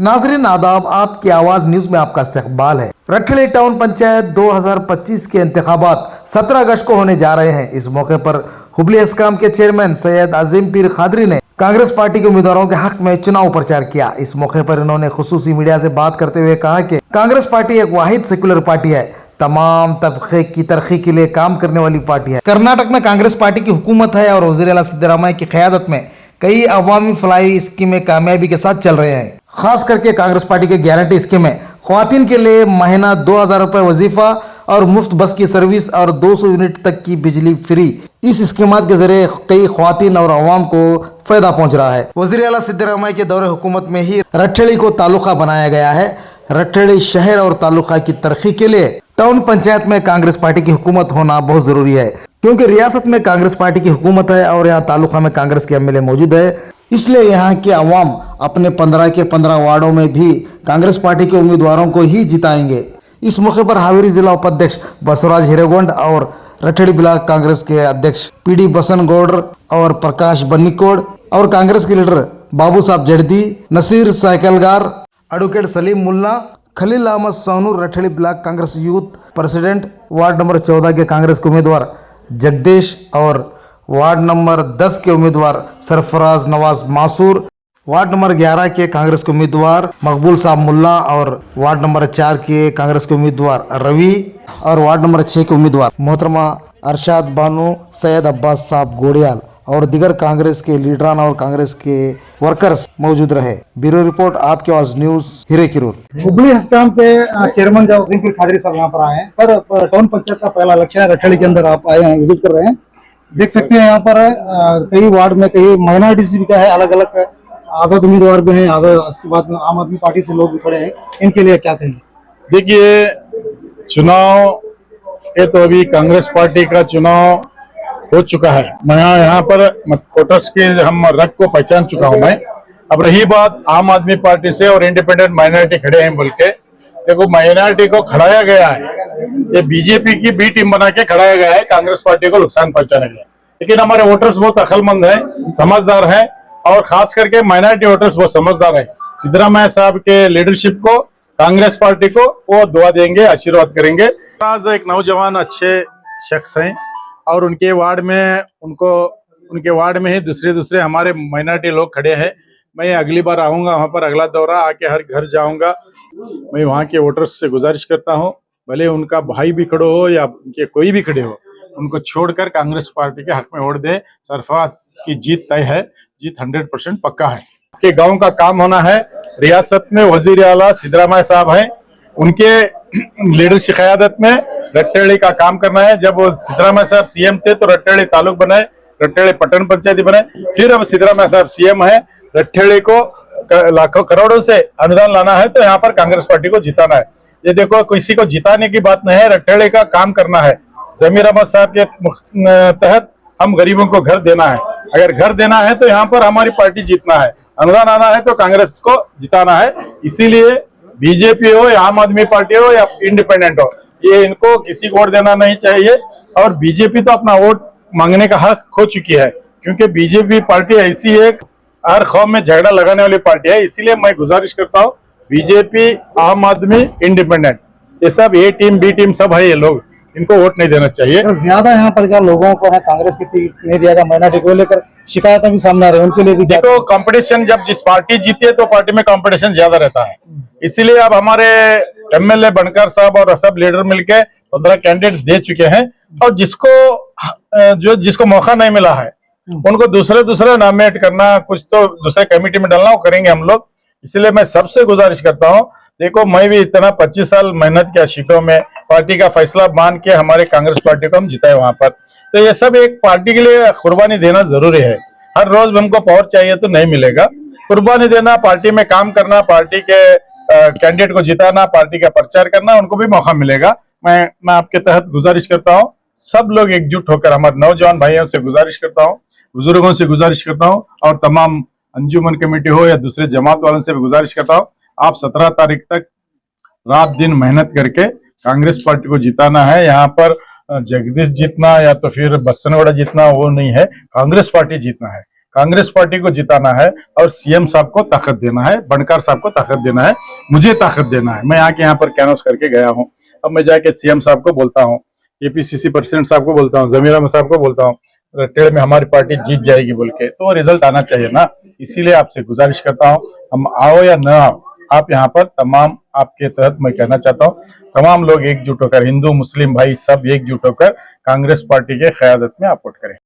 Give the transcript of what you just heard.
नाजरीन आदाब, आपकी आवाज न्यूज में आपका इस्तकबाल है। रट्ठड़ी टाउन पंचायत 2025 के इंतखाबात 17 अगस्त को होने जा रहे हैं। इस मौके पर हुबली एस्काम के चेयरमैन सैयद अजीम पीर खादरी ने कांग्रेस पार्टी के उम्मीदवारों के हक में चुनाव प्रचार किया। इस मौके पर इन्होंने खुसूसी मीडिया से बात करते हुए कहा कि कांग्रेस पार्टी एक वाहिद सेकुलर पार्टी है, तमाम तबके की तरक्की के लिए काम करने वाली पार्टी है। कर्नाटक में कांग्रेस पार्टी की हुकूमत है और वज़ीर आला सिद्धरामैया की क़यादत में कई अवामी फलाई स्कीमें कामयाबी के साथ चल रहे हैं। खास करके कांग्रेस पार्टी की गारंटी स्कीमें ख्वातीन के लिए महीना 2000 रुपये वजीफा और मुफ्त बस की सर्विस और 200 यूनिट तक की बिजली फ्री। इस स्कीमात के जरिए कई ख्वातीन और अवाम को फायदा पहुंच रहा है। वज़ीर आला सिद्धरामैया के दौरे हुकूमत में ही रट्ठड़ी को तालुका बनाया गया है। रट्ठड़ी शहर और तालुका की तरक्की के लिए टाउन पंचायत में कांग्रेस पार्टी की हुकूमत होना बहुत जरूरी है, क्योंकि रियासत में कांग्रेस पार्टी की हुकूमत है और यहाँ तालुका में कांग्रेस के एमएलए मौजूद है। इसलिए यहाँ के अवाम अपने 15 के 15 वार्डों में भी कांग्रेस पार्टी के उम्मीदवारों को ही जिताएंगे। इस मौके पर हावेरी जिला उपाध्यक्ष बसवराज हिरेगोंड और रट्ठड़ी ब्लॉक कांग्रेस के अध्यक्ष पीडी बसनगौड़ और प्रकाश बन्नीकोड़ और कांग्रेस के लीडर बाबू साहब जड़दी, नसीर साइकिलगार, एडवोकेट सलीम मुल्ला, खलील अहमद सोनू, रट्ठड़ी block Congress youth president, ward number 14 के कांग्रेस के उम्मीदवार जगदीश और वार्ड नंबर 10 के उम्मीदवार सरफराज नवाज मासूर, वार्ड नंबर 11 के कांग्रेस के उम्मीदवार मकबूल साहब मुल्ला और वार्ड नंबर 4 के कांग्रेस के उम्मीदवार रवि और वार्ड नंबर 6 के उम्मीदवार मोहतरमा अरशाद बानो, सैयद अब्बास साहब गोड़ियाल और दिगर कांग्रेस के लीडरान और कांग्रेस के वर्कर्स मौजूद रहे। ब्यूरो रिपोर्ट, आपके आवाज न्यूज, हिरेकिरूर। हुबली एस्काम के चेयरमैन अजीम पीर खादरी साहब यहाँ पर आए हैं। सर, टाउन पंचायत का पहला इलेक्शन है, रट्ठड़ी के अंदर आप आए हैं, विजिट कर रहे हैं। देख सकते हैं यहाँ पर कई वार्ड में कई माइनॉरिटीज भी का है, अलग अलग आजाद उम्मीदवार भी हैं, उसके बाद आम आदमी पार्टी से लोग भी खड़े हैं। इनके लिए क्या कहेंगे? देखिए, चुनाव ये तो अभी कांग्रेस पार्टी का चुनाव हो चुका है। मैं यहाँ पर वोटर्स के हम रंग को पहचान चुका हूँ मैं। अब रही बात आम आदमी पार्टी से और इंडिपेंडेंट माइनॉरिटी खड़े हैं बोल के, देखो माइनॉरिटी को खड़ाया गया है, ये बीजेपी की बी टीम बना के खड़ाया गया है कांग्रेस पार्टी को नुकसान पहुंचाने के लिए। लेकिन हमारे वोटर्स बहुत अक्लमंद हैं, समझदार हैं और खास करके माइनॉरिटी वोटर्स बहुत समझदार हैं। सिद्धरामैया साहब के लीडरशिप को, कांग्रेस पार्टी को वो दुआ देंगे, आशीर्वाद करेंगे। आज एक नौजवान अच्छे शख्स हैं और उनके वार्ड में ही दूसरे हमारे माइनॉरिटी लोग खड़े हैं। मैं अगली बार आऊंगा वहां पर, अगला दौरा आके हर घर जाऊंगा। मैं वहां के वोटर्स से गुजारिश करता हूं, भले उनका भाई भी खड़ो हो या उनके कोई भी खड़े हो, उनको छोड़कर कांग्रेस पार्टी के हक में वोट दे। सरफराज की जीत तय है, जीत 100% पक्का है। के गांव का काम होना है। रियासत में वजीर आला सिद्धरामैया साहब हैं, उनके लीडरशिप क़यादत में रट्ठड़ी का काम करना है। जब वो सिद्धरामैया साहब सीएम थे तो रट्ठड़ी तालुक बनाए, रट्ठड़ी पट्टन पंचायती बनाए। फिर अब सिद्धरामैया साहब सीएम है, रट्ठड़ी को लाखों करोड़ों से अनुदान लाना है, तो यहाँ पर कांग्रेस पार्टी को जिताना है। ये देखो, किसी को जिताने की बात नहीं है, रट्ठड़ी का काम करना है। जमीर अहमद साहब के तहत हम गरीबों को घर देना है। अगर घर देना है तो यहाँ पर हमारी पार्टी जीतना है, अनुदान आना है तो कांग्रेस को जिताना है। इसीलिए बीजेपी हो या आम आदमी पार्टी हो या इंडिपेंडेंट हो, ये इनको किसी को वोट देना नहीं चाहिए। और बीजेपी तो अपना वोट मांगने का हक खो चुकी है, क्योंकि बीजेपी पार्टी ऐसी एक हर कौम में झगड़ा लगाने वाली पार्टी है। इसीलिए मैं गुजारिश करता हूँ, बीजेपी, आम आदमी, इंडिपेंडेंट, ये सब ए टीम बी टीम सब है, ये लोग इनको वोट नहीं देना चाहिए। तो ज्यादा यहाँ पर क्या लोगों को है कांग्रेस की टिकट नहीं दिया गया, माइनॉरिटी को लेकर शिकायतें भी सामने आ रही है, उनके लिए भी देखो कंपटीशन, जब जिस पार्टी जीती है तो पार्टी में कंपटीशन ज्यादा रहता है। इसीलिए अब हमारे एमएलए बनकर साहब और सब लीडर मिलके 15 कैंडिडेट दे चुके हैं, और जिसको मौका नहीं मिला है उनको दूसरे नॉमिनेट करना, कुछ तो दूसरे कमेटी में डालना, वो करेंगे हम लोग। इसलिए मैं सबसे गुजारिश करता हूँ, देखो मैं भी इतना 25 साल मेहनत किया सीटों में, पार्टी का फैसला मान के हमारे कांग्रेस पार्टी को हम जिताए वहां पर। तो ये सब एक पार्टी के लिए कुर्बानी देना जरूरी है। हर रोज हमको पावर चाहिए तो नहीं मिलेगा, कुर्बानी देना, पार्टी में काम करना, पार्टी के कैंडिडेट को जिताना, पार्टी का प्रचार करना, उनको भी मौका मिलेगा। मैं आपके तहत गुजारिश करता हूँ, सब लोग एकजुट होकर, हमारे नौजवान भाइयों से गुजारिश करता हूँ, बुजुर्गों से गुजारिश करता हूँ और तमाम अंजुमन कमेटी हो या दूसरे जमात वालों से भी गुजारिश करता हूँ, आप 17 तारीख तक रात दिन मेहनत करके कांग्रेस पार्टी को जिताना है। यहाँ पर जगदीश जीतना या तो फिर बसनगौड़ा जीतना वो नहीं है, कांग्रेस पार्टी जीतना है। कांग्रेस पार्टी को जिताना है और सीएम साहब को ताकत देना है, बनकर साहब को ताकत देना है, मुझे ताकत देना है। मैं आके यहाँ पर कैनवस करके गया हूँ। अब मैं जाके सीएम साहब को बोलता हूँ, केपीसीसी प्रेसिडेंट साहब को बोलता हूँ, जमीर अहमद साहब को बोलता हूँ, रट्टेड़ में हमारी पार्टी जीत जाएगी बोल के, तो रिजल्ट आना चाहिए ना। इसीलिए आपसे गुजारिश करता हूँ, हम आओ या न आओ, आप यहाँ पर तमाम आपके तहत मैं कहना चाहता हूँ, तमाम लोग एकजुट होकर, हिंदू मुस्लिम भाई सब एकजुट होकर कांग्रेस पार्टी के क़यादत में आप वोट करें।